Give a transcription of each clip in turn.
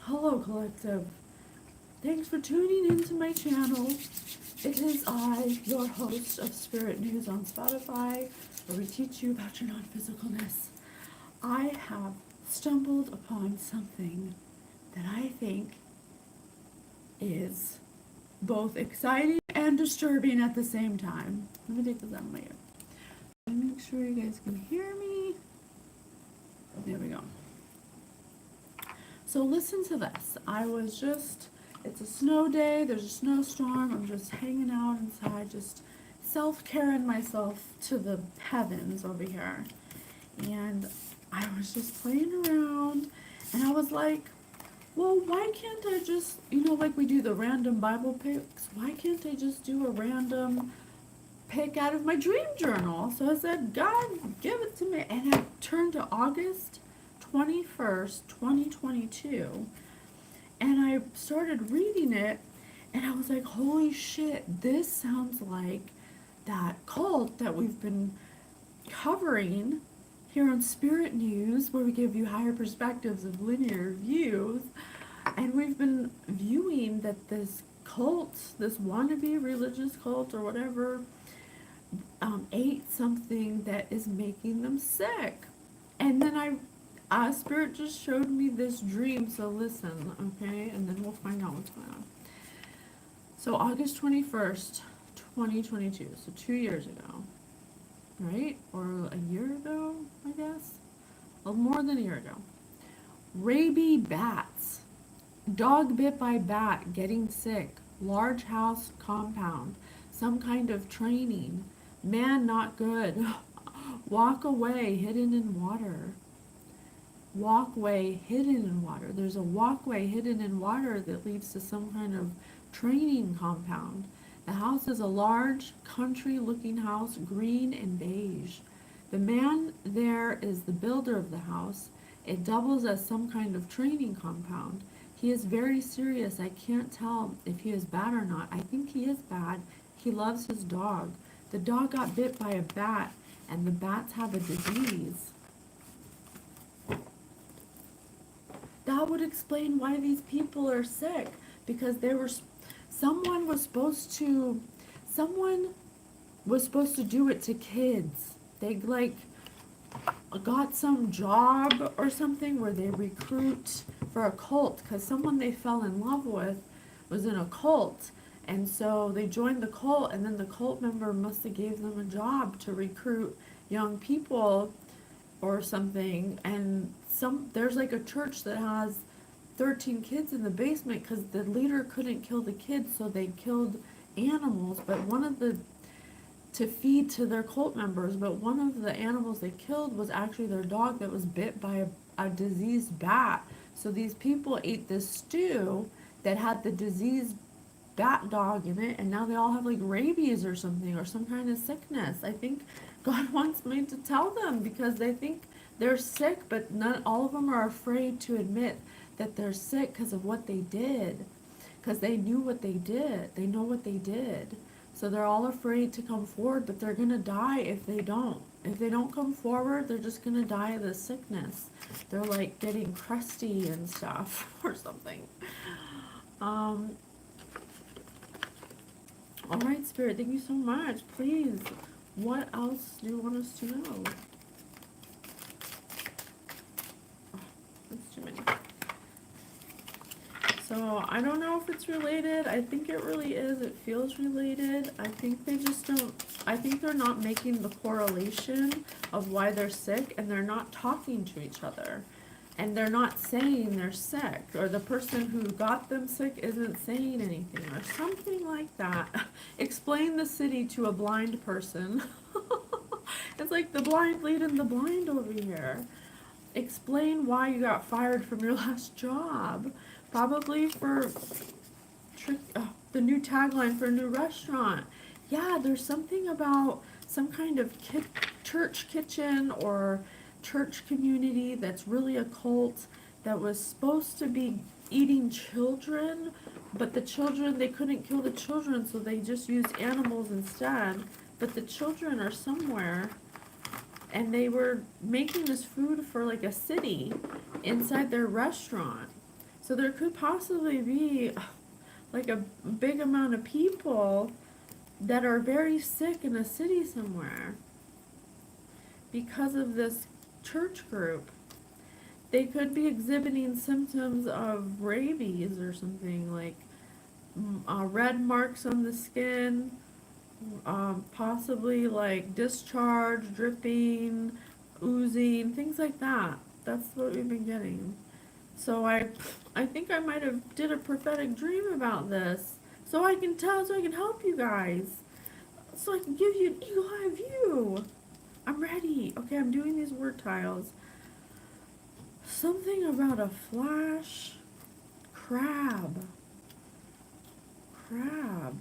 Hello, Collective. Thanks for tuning into my channel. It is I, your host of Spirit News on Spotify, where we teach you about your non-physicalness. I have stumbled upon something that I think is both exciting and disturbing at the same time. Let me take this out of my ear. Let me make sure you guys can hear me. There we go. So listen to this. It's a snow day, there's a snowstorm, I'm just hanging out inside, just self-caring myself to the heavens over here. And I was just playing around, and I was like, well, why can't I just, like we do the random Bible picks, why can't I just do a random pick out of my dream journal? So I said, God, give it to me. And I turned to August 21st, 2022, and I started reading it, and I was like, holy shit, this sounds like that cult that we've been covering here on Spirit News, where we give you higher perspectives of linear views. And we've been viewing that this cult, this wannabe religious cult or whatever, ate something that is making them sick. And then Spirit just showed me this dream, so listen, okay? And then we'll find out what's going on. So August 21st, 2022, so 2 years ago, right? Or a year ago, I guess? Well, more than a year ago. Rabies bats. Dog bit by bat, getting sick. Large house compound. Some kind of training. Man not good. Walk away, hidden in water. Walkway hidden in water. There's a walkway hidden in water that leads to some kind of training compound. The house is a large, country-looking house, green and beige. The man there is the builder of the house. It doubles as some kind of training compound. He is very serious. I can't tell if he is bad or not. I think he is bad. He loves his dog. The dog got bit by a bat, and the bats have a disease. That would explain why these people are sick, because someone was supposed to do it to kids. They got some job or something where they recruit for a cult, because someone they fell in love with was in a cult, and so they joined the cult, and then the cult member must have gave them a job to recruit young people or something. And there's like a church that has 13 kids in the basement because the leader couldn't kill the kids, so they killed animals, but to feed to their cult members, but one of the animals they killed was actually their dog that was bit by a diseased bat. So these people ate this stew that had the diseased bat dog in it, and now they all have like rabies or something, or some kind of sickness. I think God wants me to tell them, because they think they're sick, but not all of them are afraid to admit that they're sick because of what they did, because they knew what they did. They know what they did. So they're all afraid to come forward, but they're going to die if they don't. If they don't come forward, they're just going to die of the sickness. They're like getting crusty and stuff or something. All right, Spirit, thank you so much. Please, what else do you want us to know? Oh, that's too many. So I don't know if it's related. I think it really is. It feels related. I think they just don't, I think they're not making the correlation of why they're sick, and they're not talking to each other. And they're not saying they're sick, or the person who got them sick isn't saying anything, or something like that. Explain the city to a blind person. It's like the blind leading the blind over here. Explain why you got fired from your last job. Probably for the new tagline for a new restaurant. Yeah, there's something about some kind of church kitchen or church community that's really a cult that was supposed to be eating children, but the children, they couldn't kill the children, so they just used animals instead. But the children are somewhere, and they were making this food for like a city inside their restaurant. So there could possibly be like a big amount of people that are very sick in a city somewhere because of this church group. They could be exhibiting symptoms of rabies or something, like red marks on the skin, possibly like discharge, dripping, oozing, things like that. That's what we've been getting. So I think I might have did a prophetic dream about this, so I can help you guys, so I can give you an eagle eye view. I'm ready. Okay, I'm doing these word tiles. Something about a flash crab. Crab.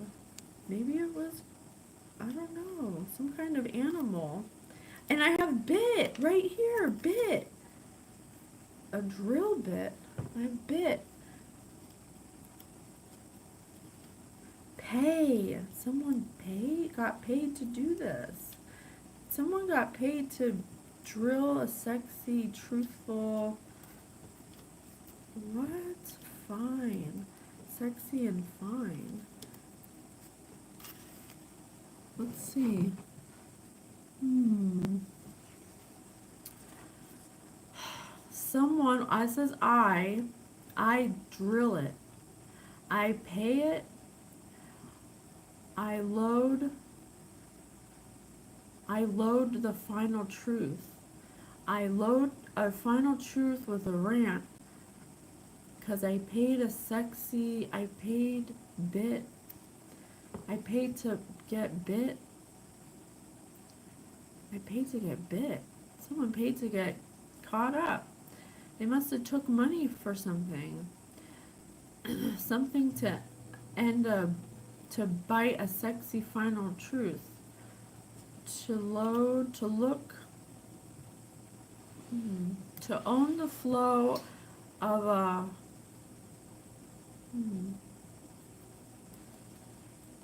Maybe it was, I don't know, some kind of animal. And I have bit right here, bit. A drill bit. I have bit. Pay. Someone got paid to do this. Someone got paid to drill a sexy, truthful, what? Fine. Sexy and fine. Let's see. Someone, I says I drill it. I pay it. I load the final truth. I load a final truth with a rant. Because I paid I paid bit. I paid to get bit. I paid to get bit. Someone paid to get caught up. They must have took money for something. Something to to bite a sexy final truth. To load, to look, to own the flow of a,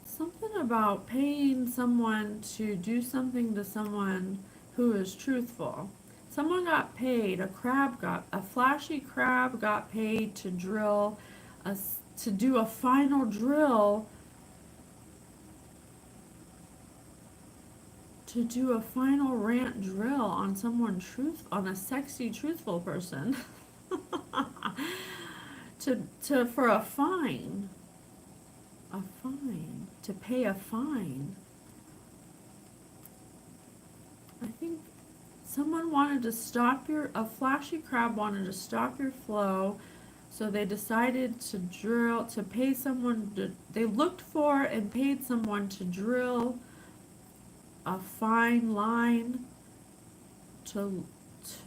something about paying someone to do something to someone who is truthful. Someone got paid, a flashy crab got paid to drill, to do a final drill, to do a final rant drill on someone on a sexy, truthful person, for a fine, to pay a fine. I think someone wanted to stop a flashy crab wanted to stop your flow, so they decided to pay someone they looked for and paid someone to drill a fine line to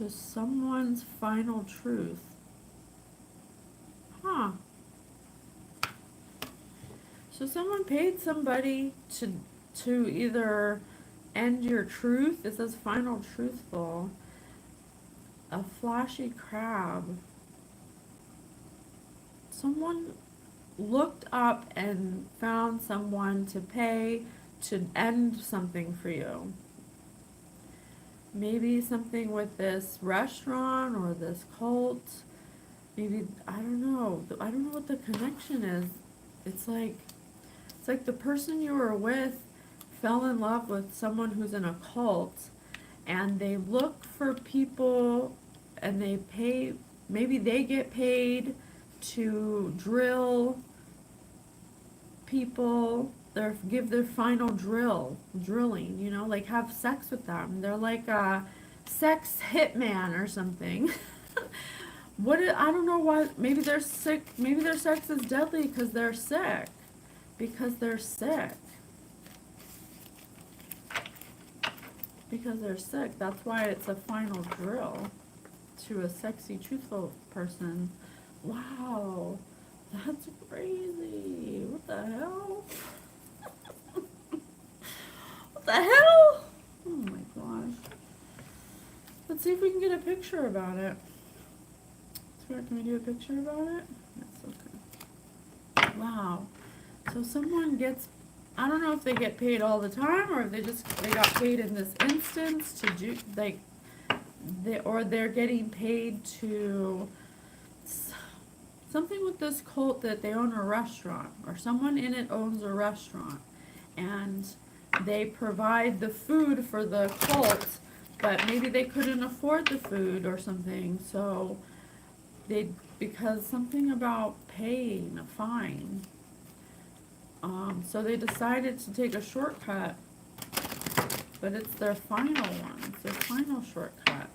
someone's final truth. Huh. So someone paid somebody to either end your truth. It says final truthful. A flashy crab. Someone looked up and found someone to pay to end something for you. Maybe something with this restaurant or this cult. Maybe, I don't know what the connection is. It's like the person you were with fell in love with someone who's in a cult, and they look for people, and maybe they get paid to drill people, give their final drilling, like have sex with them. They're like a sex hitman or something. I don't know why. Maybe they're sick. Maybe their sex is deadly because they're sick. Because they're sick. That's why it's a final drill to a sexy, truthful person. Wow, that's crazy. What the hell? What the hell? Oh my gosh. Let's see if we can get a picture about it. Can we do a picture about it? That's okay. Wow. So someone gets, I don't know if they get paid all the time or if they got paid in this instance to do, they're getting paid to, something with this cult that they own a restaurant, or someone in it owns a restaurant, and they provide the food for the cult, but maybe they couldn't afford the food or something, so they, because something about paying a fine, so they decided to take a shortcut, but it's their final one, it's their final shortcut,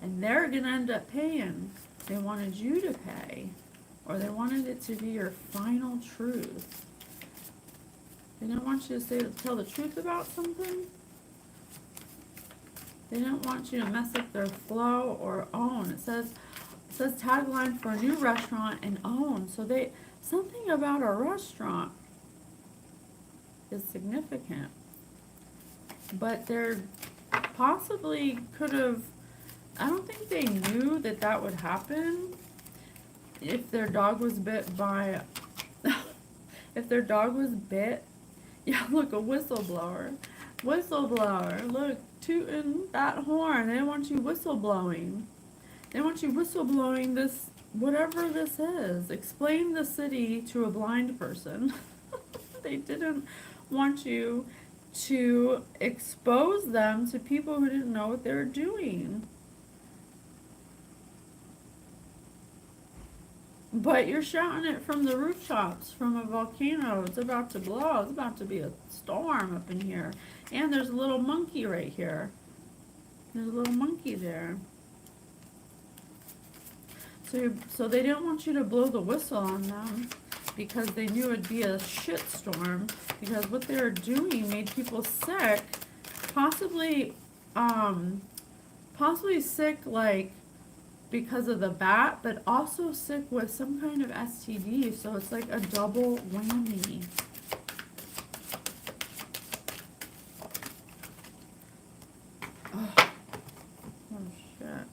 and they're gonna end up paying. They wanted you to pay, or they wanted it to be your final truth. They didn't want you to tell the truth about something. They didn't want you to mess up their flow or own. It says tagline for a new restaurant and own. So something about a restaurant is significant. But they're possibly could have, I don't think they knew that that would happen if their dog was bit by, if their dog was bit, yeah, look, a whistleblower. Whistleblower, look, tooting that horn. They want you whistleblowing. They want you whistleblowing this, whatever this is. Explain the city to a blind person. They didn't want you to expose them to people who didn't know what they were doing. But you're shouting it from the rooftops, from a volcano. It's about to blow. It's about to be a storm up in here. And there's a little monkey right here. There's a little monkey there. So they didn't want you to blow the whistle on them because they knew it'd be a shitstorm, because what they were doing made people sick, possibly sick like because of the bat, but also sick with some kind of STD, so it's like a double whammy. Oh, shit.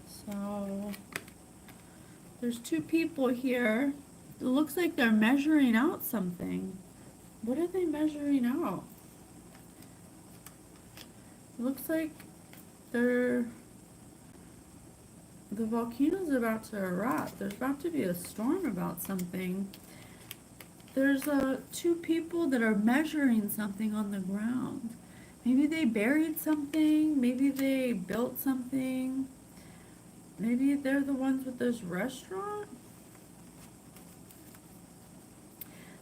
So there's two people here. It looks like they're measuring out something. What are they measuring out? Looks like the volcano's about to erupt. There's about to be a storm about something. There's two people that are measuring something on the ground. Maybe they buried something. Maybe they built something. Maybe they're the ones with this restaurant.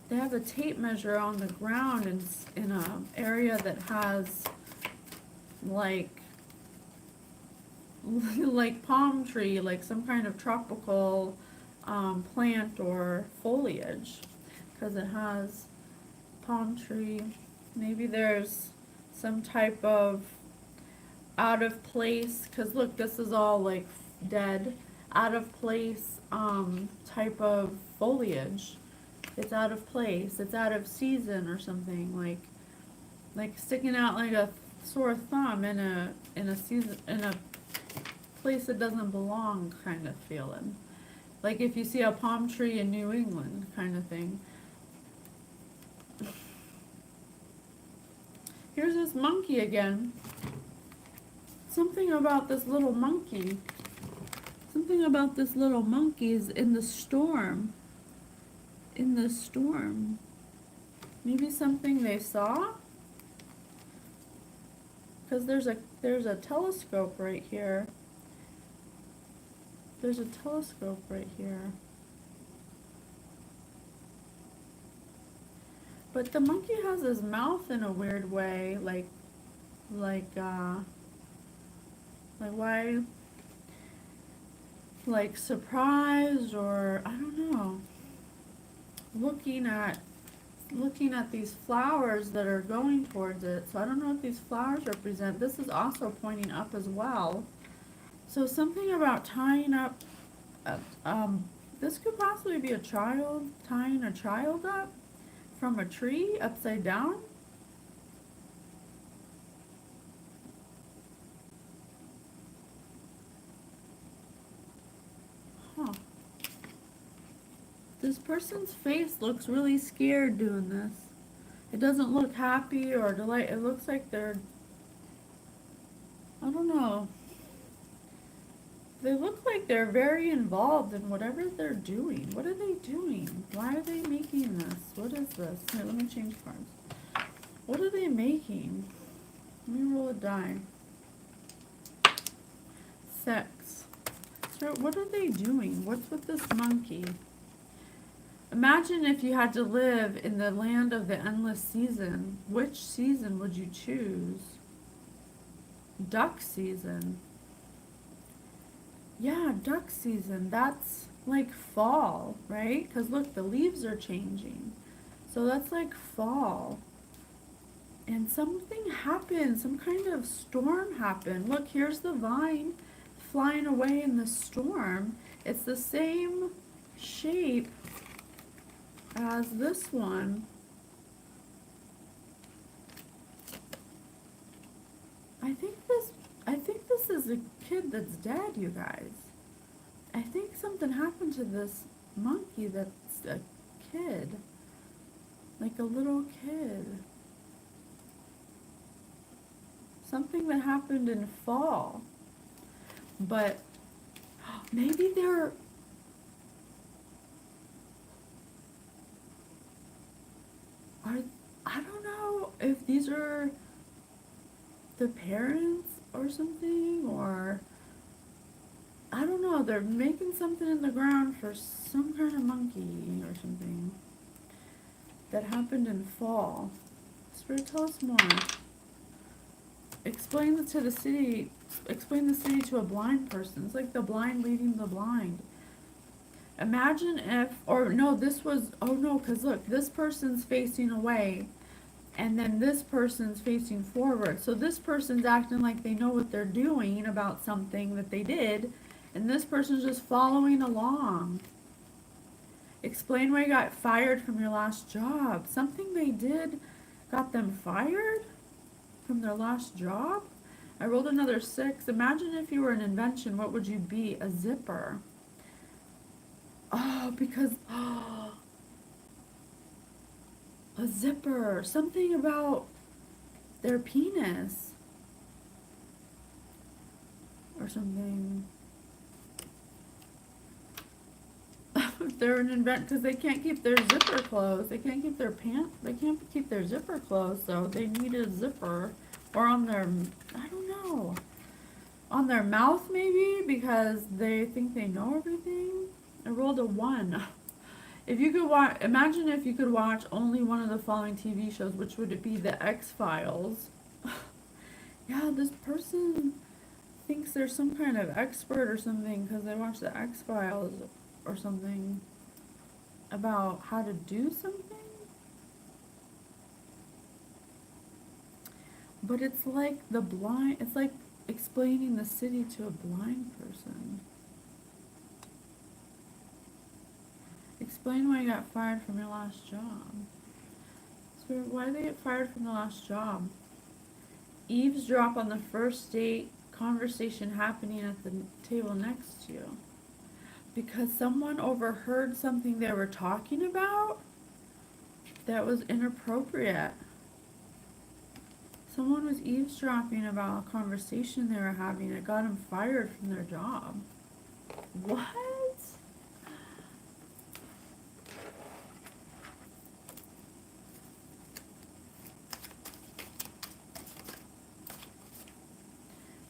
They have a tape measure on the ground in an area that has like palm tree, like some kind of tropical plant or foliage, because it has palm tree. Maybe there's some type of out of place, because look, this is all like dead, out of place type of foliage. It's out of place, it's out of season or something, like sticking out like a sore thumb in a season, in a place that doesn't belong kind of feeling. Like if you see a palm tree in New England kind of thing. Here's this monkey again. Something about this little monkey. Something about this little monkey is in the storm. In the storm. Maybe something they saw? Because there's a telescope right here. There's a telescope right here. But the monkey has his mouth in a weird way, like why, like surprised, or I don't know. Looking at these flowers that are going towards it. So I don't know what these flowers represent. This is also pointing up as well. So something about tying up, this could possibly be a child, tying a child up from a tree upside down. Huh. This person's face looks really scared doing this. It doesn't look happy or delight. It looks like they're, I don't know. They look like they're very involved in whatever they're doing. What are they doing? Why are they making this? What is this? Here, let me change cards. What are they making? Let me roll a die. 6. So what are they doing? What's with this monkey? Imagine if you had to live in the land of the endless season. Which season would you choose? Duck season. Yeah, duck season. That's like fall, right? Because look, the leaves are changing. So that's like fall. And something happened. Some kind of storm happened. Look, here's the vine flying away in the storm. It's the same shape as this one. I think this is a kid that's dead, you guys. I think something happened to this monkey that's a kid. Like a little kid. Something that happened in fall. But maybe they're... I don't know if these are the parents or something, or I don't know, they're making something in the ground for some kind of monkey or something that happened in fall. Spirit, tell us more. Explain the city to a blind person. It's like the blind leading the blind. Imagine if, or no, this was, oh no, because look, this person's facing away, and then this person's facing forward. So this person's acting like they know what they're doing about something that they did, and this person's just following along. Explain why you got fired from your last job. Something they did got them fired from their last job? I rolled another 6. Imagine if you were an invention, what would you be? A zipper. Oh, because... Oh, a zipper. Something about their penis. Or something. They're an invent because they can't keep their zipper closed. They can't keep their pants. They can't keep their zipper closed, so they need a zipper. Or on their, I don't know, on their mouth maybe, because they think they know everything. I rolled a 1. If you could watch, imagine if you could watch only one of the following TV shows, which would it be? The X-Files. Yeah, this person thinks they're some kind of expert or something because they watch the X-Files or something about how to do something. But it's like the blind, it's like explaining the city to a blind person. Explain why you got fired from your last job. So why did they get fired from the last job? Eavesdrop on the first date conversation happening at the table next to you. Because someone overheard something they were talking about that was inappropriate. Someone was eavesdropping about a conversation they were having. It got them fired from their job. What?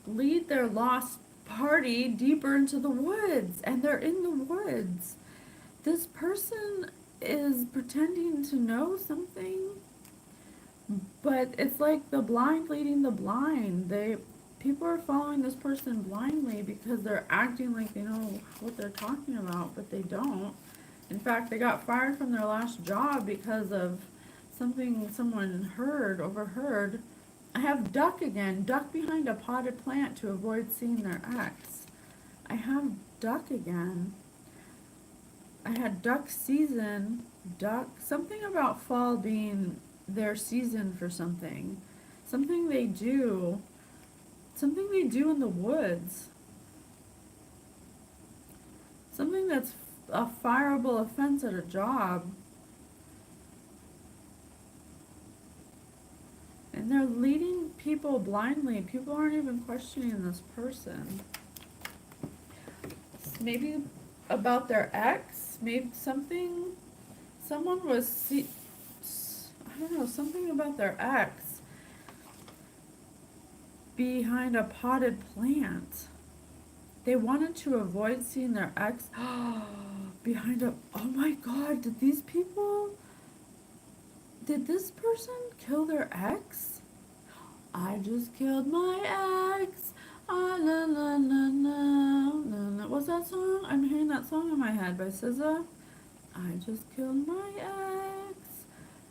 Lead their lost party deeper into the woods, and they're in the woods. This person is pretending to know something, but it's like the blind leading the blind. People are following this person blindly because they're acting like they know what they're talking about, but they don't. In fact, they got fired from their last job because of something someone overheard. I have duck again. Duck behind a potted plant to avoid seeing their ex. I have duck again. I had duck season. Duck. Something about fall being their season for something. Something they do. Something they do in the woods. Something that's a fireable offense at a job. And they're leading people blindly. People aren't even questioning this person. maybe about their ex, maybe someone was, I don't know, something about their ex behind a potted plant. They wanted to avoid seeing their ex behind a, oh my god, did this person kill their ex? I just killed my ex. Ah, la, la, la, la, la, la. What's that song? I'm hearing that song in my head by SZA. I just killed my ex.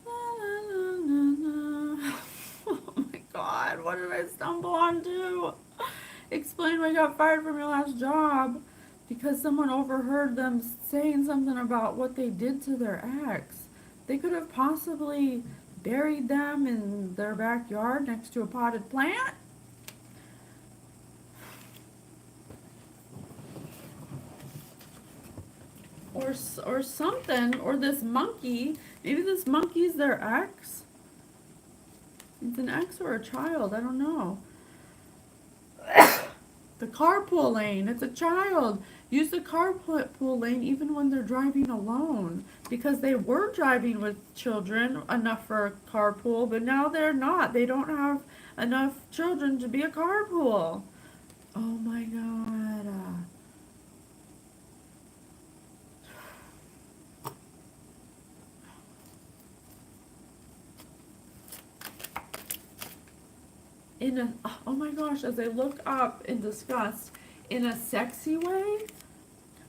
La, la, la, la, la. Oh my god, what did I stumble onto? Explain why I got fired from your last job because someone overheard them saying something about what they did to their ex. They could have possibly buried them in their backyard next to a potted plant. Or something, or this monkey, maybe this monkey's their ex. It's an ex or a child, I don't know. The carpool lane, it's a child. Use the carpool lane even when they're driving alone. Because they were driving with children enough for a carpool, but now they're not. They don't have enough children to be a carpool. Oh my god. Oh my gosh, as I look up in disgust, in a sexy way,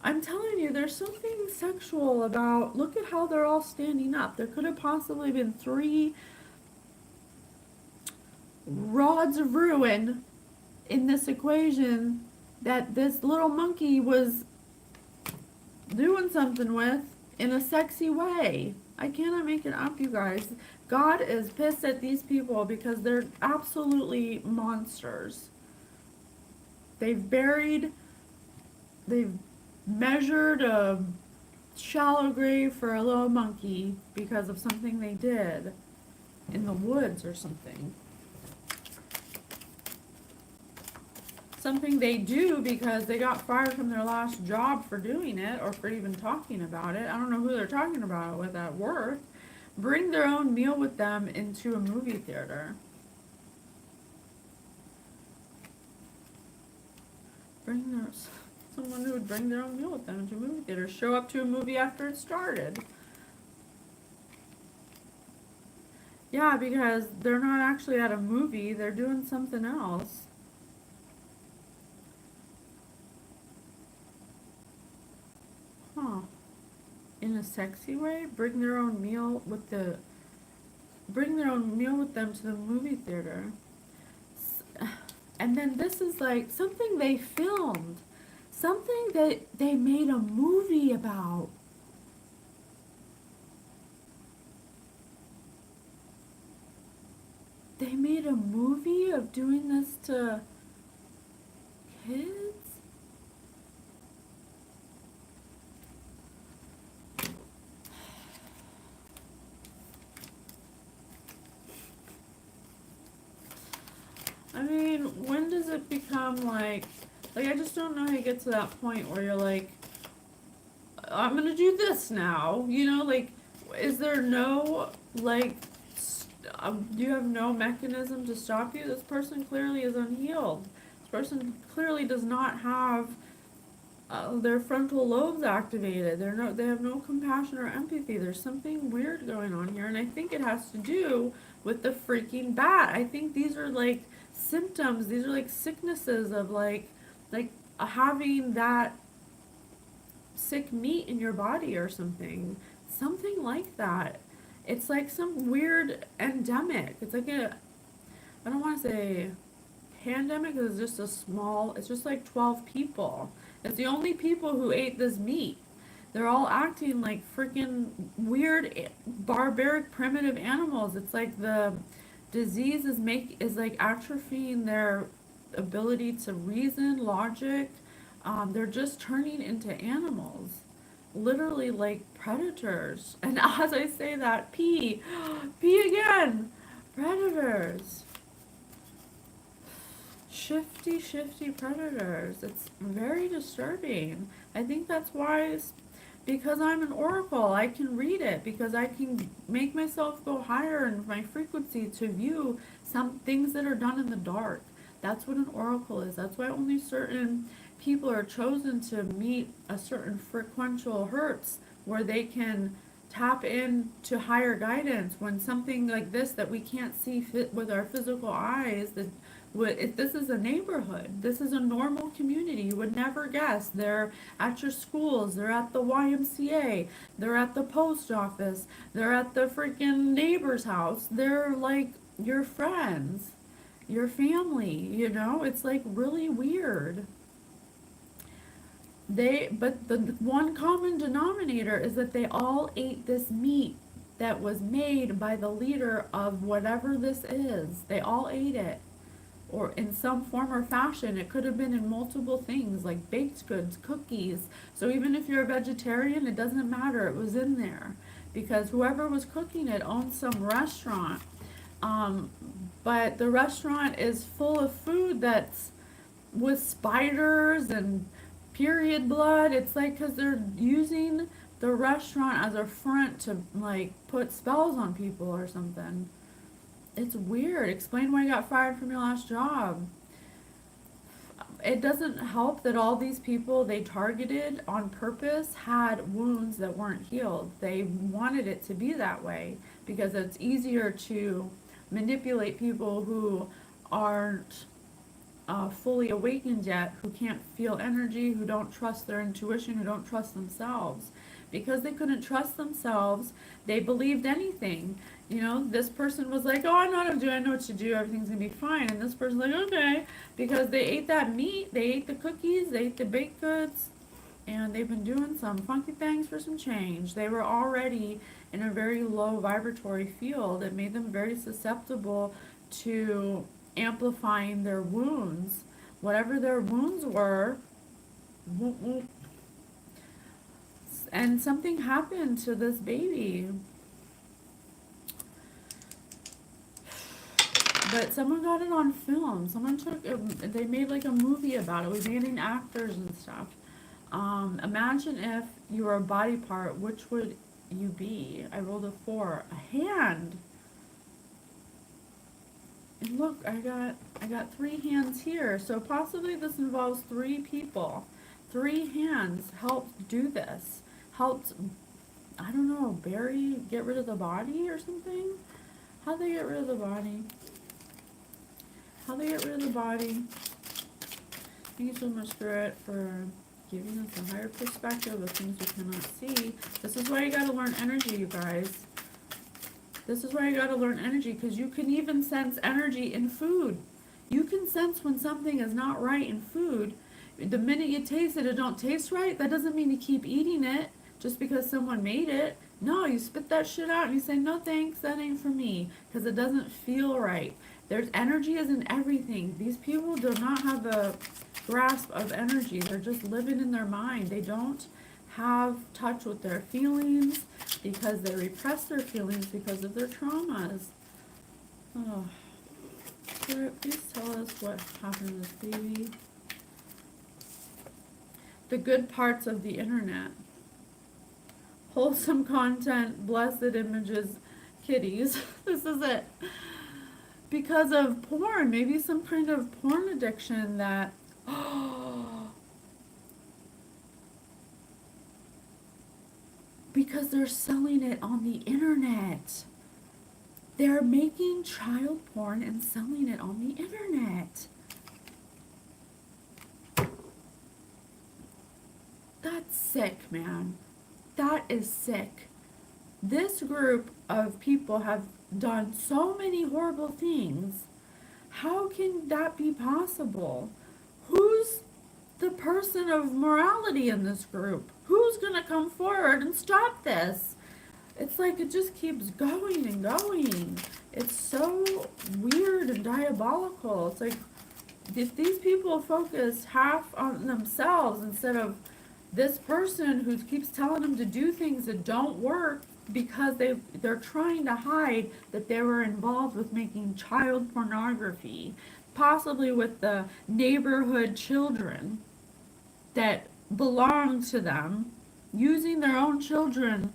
I'm telling you, there's something sexual about, look at how they're all standing up. There could have possibly been 3 rods of ruin in this equation that this little monkey was doing something with in a sexy way. I cannot make it up, you guys. God is pissed at these people because they're absolutely monsters. They've measured a shallow grave for a little monkey because of something they did in the woods or something. Something they do because they got fired from their last job for doing it or for even talking about it. I don't know who they're talking about it with at work. Bring their own meal with them into a movie theater. Someone who would bring their own meal with them into a movie theater. Show up to a movie after it started. Yeah, because they're not actually at a movie. They're doing something else. Huh. In a sexy way, bring their own meal with them to the movie theater. And then this is like something they filmed, something that they made a movie about. They made a movie of doing this to kids? I mean, when does it become like I just don't know how you get to that point where you're like, I'm gonna do this now, like, is there no, like, you have no mechanism to stop you? This person clearly is unhealed. This person clearly does not have their frontal lobes activated. They have no compassion or empathy. There's something weird going on here, and I think it has to do with the freaking bat. I think these are like symptoms. These are like sicknesses of like having that sick meat in your body or something. Something like that. It's like some weird endemic. It's like I don't want to say pandemic, is just it's just like 12 people. It's the only people who ate this meat. They're all acting like freaking weird, barbaric, primitive animals. It's like the disease is like atrophying their ability to reason, logic. They're just turning into animals, literally like predators. And as I say that, pee again, predators. shifty predators. It's very disturbing. I think that's why, because I'm an oracle, I can read it, because I can make myself go higher in my frequency to view some things that are done in the dark. That's what an oracle is. That's why only certain people are chosen to meet a certain frequential hertz where they can tap into higher guidance when something like this that we can't see fit with our physical eyes, that if this is a neighborhood, this is a normal community, you would never guess. They're at your schools, they're at the YMCA, they're at the post office, they're at the freaking neighbor's house, they're like your friends, your family, you know? It's like really weird. But the one common denominator is that they all ate this meat that was made by the leader of whatever this is. They all ate it, or in some form or fashion. It could have been in multiple things like baked goods, cookies. So even if you're a vegetarian, it doesn't matter. It was in there because whoever was cooking it owned some restaurant. Um, but the restaurant is full of food that's with spiders and period blood. It's like because they're using the restaurant as a front to like put spells on people or something. It's weird. Explain why you got fired from your last job. It doesn't help that all these people they targeted on purpose had wounds that weren't healed. They wanted it to be that way because it's easier to manipulate people who aren't fully awakened yet, who can't feel energy, who don't trust their intuition, who don't trust themselves. Because they couldn't trust themselves, they believed anything. You know, this person was like, oh, I know what I'm doing, I know what to do, everything's gonna be fine. And this person's like, okay, because they ate that meat, they ate the cookies, they ate the baked goods, and they've been doing some funky things for some change. They were already in a very low vibratory field. It made them very susceptible to amplifying their wounds. Whatever their wounds were, and something happened to this baby. But someone got it on film. They made like a movie about it. We're getting actors and stuff. Imagine if you were a body part, which would you be? I rolled a 4. A hand. And look, I got 3 hands here. So possibly this involves 3 people. 3 hands helped do this. Helped, I don't know, get rid of the body or something? How'd they get rid of the body? How'd they get rid of the body? Thank you so much, Spirit, for giving us a higher perspective of things we cannot see. This is why you gotta learn energy, you guys. This is why you gotta learn energy, because you can even sense energy in food. You can sense when something is not right in food. The minute you taste it, it don't taste right. That doesn't mean you keep eating it just because someone made it. No, you spit that shit out and you say, no thanks, that ain't for me, because it doesn't feel right. There's energy is in everything. These people do not have a grasp of energy. They're just living in their mind. They don't have touch with their feelings because they repress their feelings because of their traumas. Oh, Spirit, please tell us what happened to this baby. The good parts of the internet. Wholesome content, blessed images, kitties. This is it. Because of porn, maybe some kind of porn addiction that, because they're selling it on the internet. They're making child porn and selling it on the internet. That's sick, man. That is sick. This group of people have done so many horrible things. How can that be possible? Who's the person of morality in this group? Who's gonna come forward and stop this? It's like it just keeps going and going. It's so weird and diabolical. It's like if these people focus half on themselves instead of this person who keeps telling them to do things that don't work because they're trying to hide that they were involved with making child pornography, possibly with the neighborhood children that belong to them, using their own children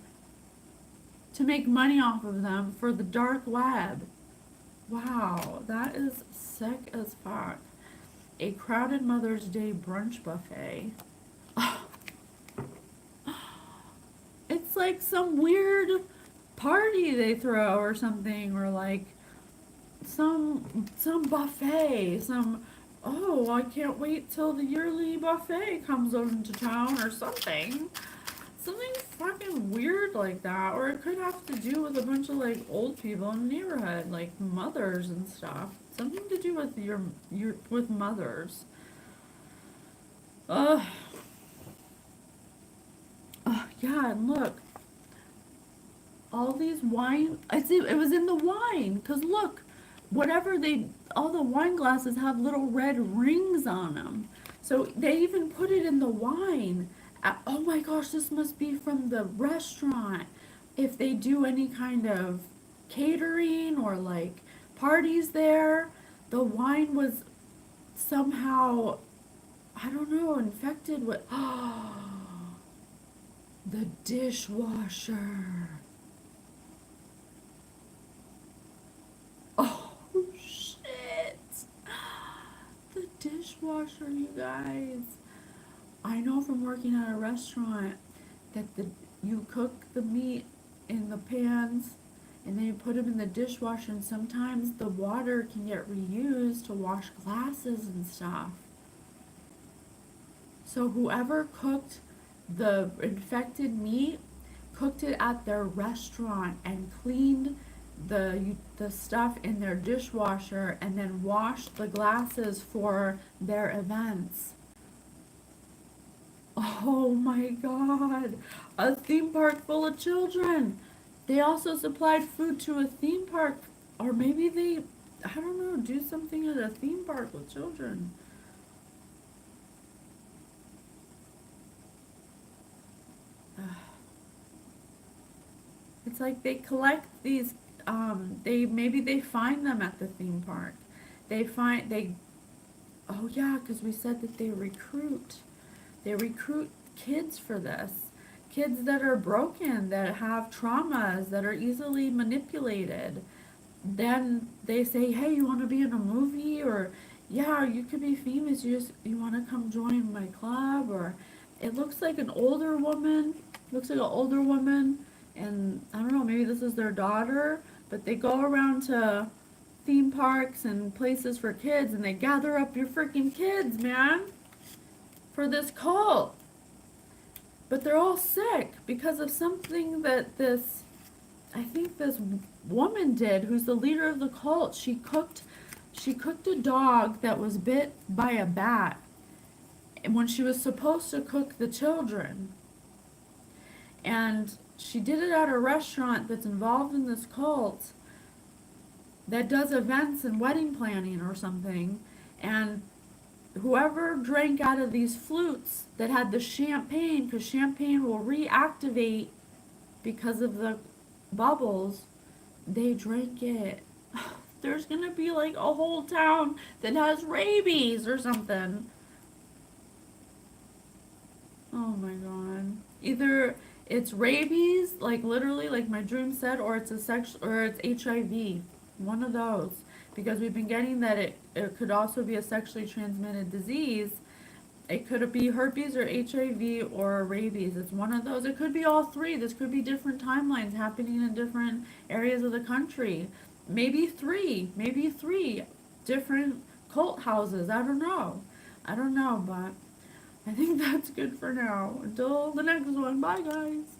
to make money off of them for the dark web. Wow, that is sick as fuck. A crowded Mother's Day brunch buffet. It's like some weird party they throw or something, or like some buffet, some, oh, I can't wait till the yearly buffet comes into town or something. Something fucking weird like that. Or it could have to do with a bunch of like old people in the neighborhood, like mothers and stuff. Something to do with your with mothers. Ugh. Yeah, and look, all these wine. It was in the wine. Cause look, whatever all the wine glasses have little red rings on them. So they even put it in the wine. Oh my gosh, this must be from the restaurant. If they do any kind of catering or like parties there, the wine was somehow, I don't know, infected with the dishwasher. Oh shit. The dishwasher, you guys. I know from working at a restaurant that you cook the meat in the pans and then you put them in the dishwasher, and sometimes the water can get reused to wash glasses and stuff. So whoever cooked the infected meat cooked it at their restaurant and cleaned the stuff in their dishwasher and then washed the glasses for their events. Oh my god, a theme park full of children. They also supplied food to a theme park, or maybe they, I don't know, do something at a theme park with children. It's like they collect these, they find them at the theme park. They, oh yeah, because we said that they recruit. They recruit kids for this. Kids that are broken, that have traumas, that are easily manipulated. Then they say, hey, you want to be in a movie? Or, yeah, you could be famous. You want to come join my club? Or it looks like an older woman. Looks like an older woman. And I don't know, maybe this is their daughter. But they go around to theme parks and places for kids and they gather up your freaking kids, man, for this cult. But they're all sick because of something that I think this woman did, who's the leader of the cult. She cooked a dog that was bit by a bat when she was supposed to cook the children. And she did it at a restaurant that's involved in this cult that does events and wedding planning or something. And whoever drank out of these flutes that had the champagne, because champagne will reactivate because of the bubbles, they drank it. There's gonna be like a whole town that has rabies or something. Oh my god. Either it's rabies, like literally, like my dream said, or it's it's HIV. One of those. Because we've been getting that it could also be a sexually transmitted disease. It could be herpes or HIV or rabies. It's one of those. It could be all three. This could be different timelines happening in different areas of the country. Maybe three different cult houses. I don't know. I don't know, but I think that's good for now. Until the next one. Bye, guys.